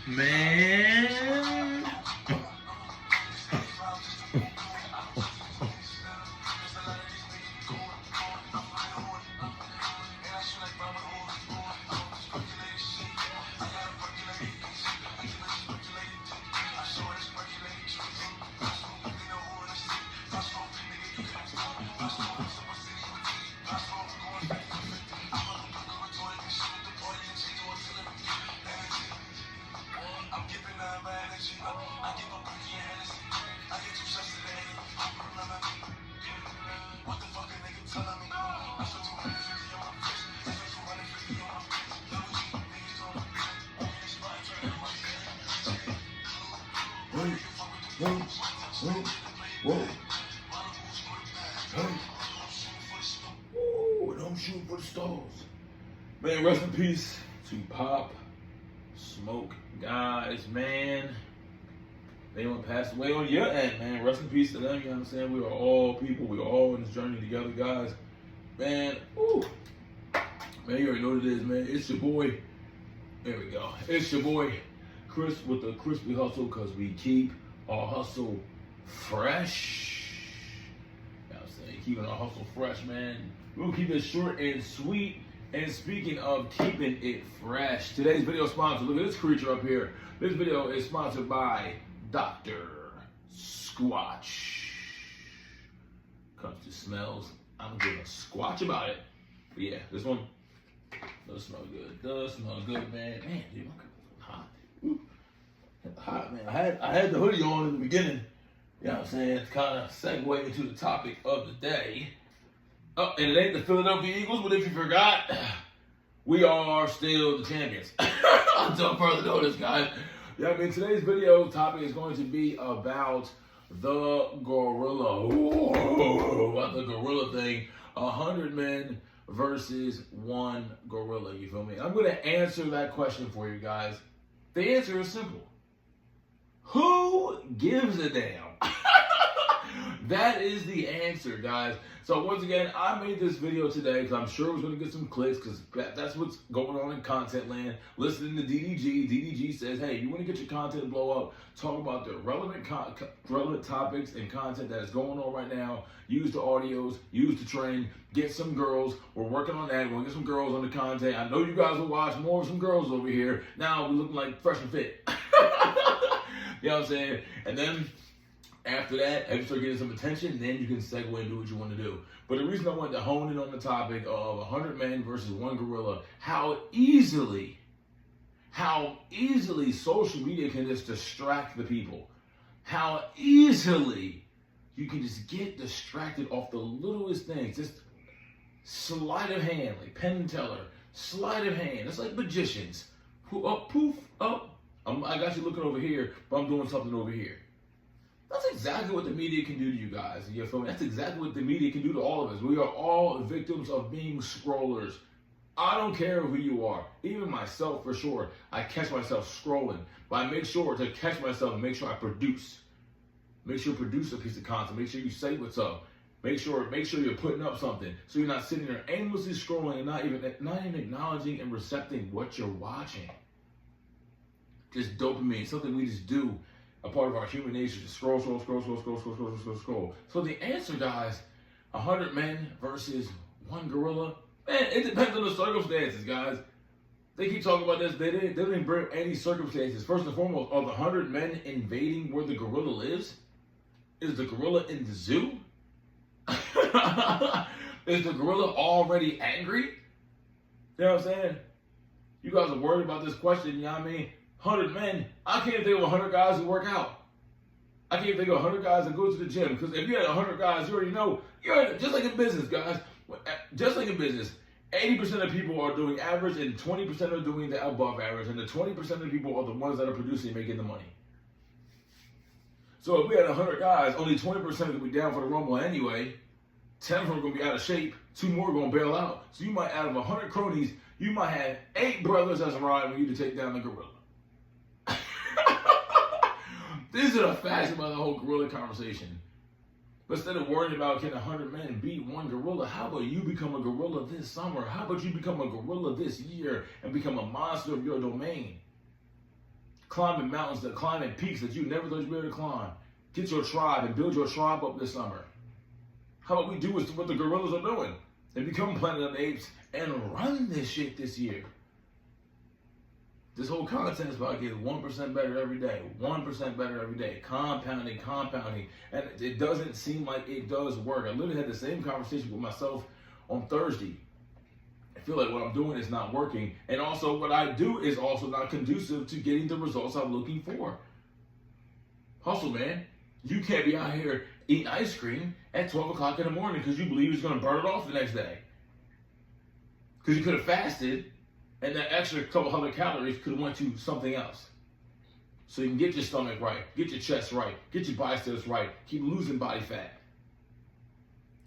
Man. Whoa. Hey. Ooh, and I'm shooting for the stars. Man, rest in peace to Pop Smoke guys, man. They went passed away on your end, man. Rest in peace to them, you know what I'm saying? We are all people. We are all in this journey together, guys. Man, ooh. Man, you already know what it is, man. It's your boy. There we go. It's your boy, Chris, with the Crispy Hustle, because we keep our hustle fresh. You know what I'm saying? Keeping our hustle fresh, man. We'll keep it short and sweet. And speaking of keeping it fresh, today's video sponsor, look at this creature up here. This video is sponsored by Dr. Squatch. Comes to smells, I'm gonna give a squatch about it. But yeah, this one does smell good. Does smell good, man. Man, dude, my cup is hot. Ooh. Hot, man. I had the hoodie on in the beginning. You know what I'm saying? To kind of segue into the topic of the day. Oh, and it ain't the Philadelphia Eagles, but if you forgot, we are still the champions. Until further notice, guys. Yeah, I mean, today's video topic is going to be about the gorilla. Ooh, about the gorilla thing. 100 men versus one gorilla, you feel me? I'm going to answer that question for you guys. The answer is simple. Who gives a damn? That is the answer, guys. So once again, I made this video today because I'm sure it was going to get some clicks because that's what's going on in content land. Listening to DDG, DDG says, hey, you want to get your content to blow up, talk about the relevant topics and content that is going on right now. Use the audios, use the trend, get some girls. We're working on that. We're going to get some girls on the content. I know you guys will watch more of some girls over here. Now we're looking like fresh and fit. You know what I'm saying? And then after that, after you start getting some attention, then you can segue and do what you want to do. But the reason I wanted to hone in on the topic of 100 men versus one gorilla, how easily social media can just distract the people. How easily you can just get distracted off the littlest things. Just sleight of hand, like Penn and Teller, sleight of hand. It's like magicians. Poof, up. I got you looking over here, but I'm doing something over here. That's exactly what the media can do to you guys. You feel me? That's exactly what the media can do to all of us. We are all victims of being scrollers. I don't care who you are. Even myself, for sure. I catch myself scrolling. But I make sure to catch myself and make sure I produce. Make sure you produce a piece of content. Make sure you say what's up. Make sure you're putting up something. So you're not sitting there aimlessly scrolling and not even acknowledging and recepting what you're watching. Just dopamine, something we just do. A part of our human nature, just scroll. So the answer, guys, 100 men versus one gorilla, man, it depends on the circumstances, guys. They keep talking about this. They didn't bring any circumstances. First and foremost, are the 100 men invading where the gorilla lives? Is the gorilla in the zoo? Is the gorilla already angry? You know what I'm saying? You guys are worried about this question, you know what I mean? 100 men, I can't think of 100 guys who work out. I can't think of 100 guys that go to the gym. Because if you had 100 guys, you already know, just like in business, guys, just like in business, 80% of people are doing average and 20% are doing the above average. And the 20% of people are the ones that are producing and making the money. So if we had 100 guys, only 20% are going to be down for the rumble anyway. 10 of them are going to be out of shape. 2 more are going to bail out. So you might, out of 100 cronies, you might have 8 brothers that's riding with you to take down the gorilla. This is a facet about the whole gorilla conversation. But instead of worrying about can 100 men beat one gorilla, how about you become a gorilla this summer? How about you become a gorilla this year and become a monster of your domain? climbing mountains, climbing peaks that you never thought you'd be able to climb. Get your tribe and build your tribe up this summer. How about we do what the gorillas are doing and become Planet of the Apes and run this shit this year? This whole content is about getting 1% better every day, 1% better every day, compounding, and it doesn't seem like it does work. I literally had the same conversation with myself on Thursday. I feel like what I'm doing is not working, and also what I do is also not conducive to getting the results I'm looking for. Hustle, man. You can't be out here eating ice cream at 12 o'clock in the morning because you believe it's going to burn it off the next day. Because you could have fasted, and that extra couple hundred calories could have went to something else. So you can get your stomach right, get your chest right, get your biceps right, keep losing body fat.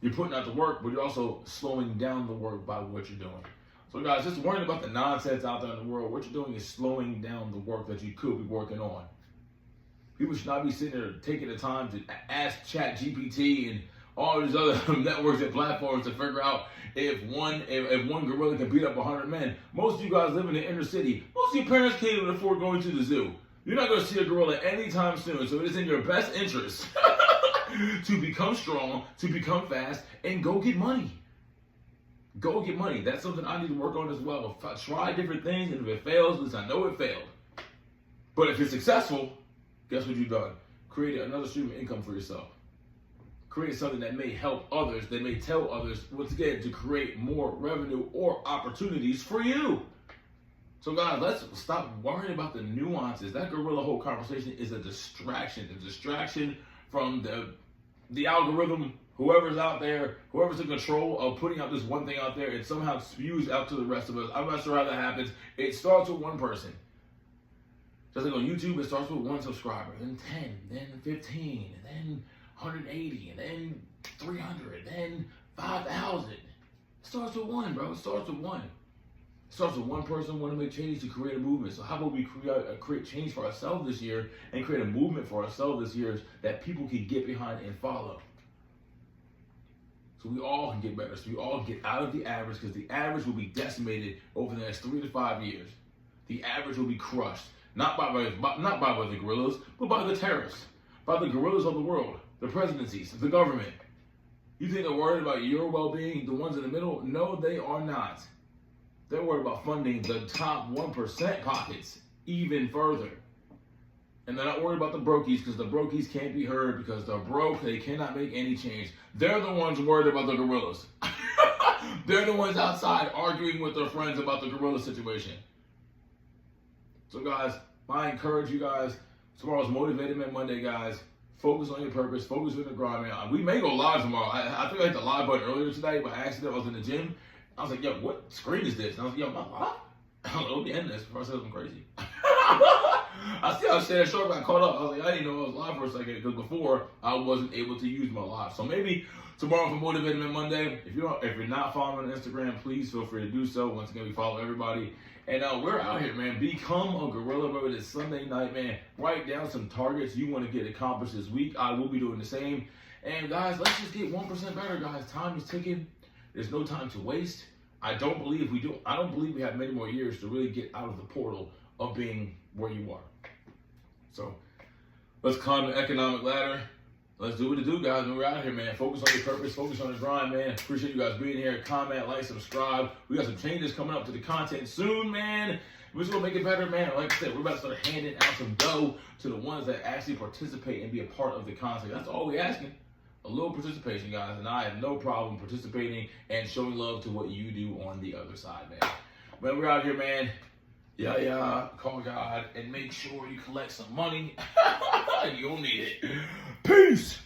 You're putting out the work, but you're also slowing down the work by what you're doing. So guys, just worrying about the nonsense out there in the world, what you're doing is slowing down the work that you could be working on. People should not be sitting there taking the time to ask ChatGPT and all these other networks and platforms to figure out if one gorilla can beat up 100 men. Most of you guys live in the inner city. Most of your parents can't even afford going to the zoo. You're not going to see a gorilla anytime soon, so it is in your best interest to become strong, to become fast, and go get money. Go get money. That's something I need to work on as well. If I try different things, and if it fails, at least I know it failed. But if it's successful, guess what you've done? Created another stream of income for yourself. Create something that may help others, that may tell others, once again, to create more revenue or opportunities for you. So guys, let's stop worrying about the nuances. That gorilla whole conversation is a distraction from the algorithm, whoever's out there, whoever's in control of putting out this one thing out there, it somehow spews out to the rest of us. I'm not sure how that happens. It starts with one person. Just like on YouTube, it starts with one subscriber, then 10, then 15, and then 180, and then 300, then 5,000. It starts with one, bro. It starts with one. It starts with one person wanting to make change to create a movement. So how about we create change for ourselves this year and create a movement for ourselves this year that people can get behind and follow. So we all can get better. So we all get out of the average, because the average will be decimated over the next 3 to 5 years. The average will be crushed. Not by the gorillas, but by the terrorists, by the gorillas of the world, the presidencies, the government. You think they're worried about your well-being, the ones in the middle? No, they are not. They're worried about funding the top 1% pockets even further. And they're not worried about the brokies, because the brokies can't be heard because they're broke, they cannot make any change. They're the ones worried about the gorillas. They're the ones outside arguing with their friends about the gorilla situation. So guys, I encourage you guys, tomorrow's Motivated Man Monday, guys. Focus on your purpose, focus on the grind, man. We may go live tomorrow. I think I hit the live button earlier today by accident. I was in the gym. I was like, yo, what screen is this? And I was like, yo, am I live? I don't know, let me end this before I say something crazy. I see how Shannon Sharp got caught up. I was like, I didn't know I was live for a second, because before I wasn't able to use my live. So maybe tomorrow for Motivated Man Monday. If you're not following on Instagram, please feel free to do so. Once again, we follow everybody. And we're out here, man. Become a gorilla, bro. It's Sunday night, man. Write down some targets you want to get accomplished this week. I will be doing the same. And guys, let's just get 1% better, guys. Time is ticking. There's no time to waste. I don't believe we have many more years to really get out of the portal of being where you are. So let's climb the economic ladder. Let's do what it do, guys. When we're out here, man. Focus on your purpose. Focus on the grind, man. Appreciate you guys being here. Comment, like, subscribe. We got some changes coming up to the content soon, man. We're just going to make it better, man. Like I said, we're about to start handing out some dough to the ones that actually participate and be a part of the content. That's all we're asking. A little participation, guys. And I have no problem participating and showing love to what you do on the other side, man. But we're out here, man. Yeah, call God and make sure you collect some money. You'll need it. Peace.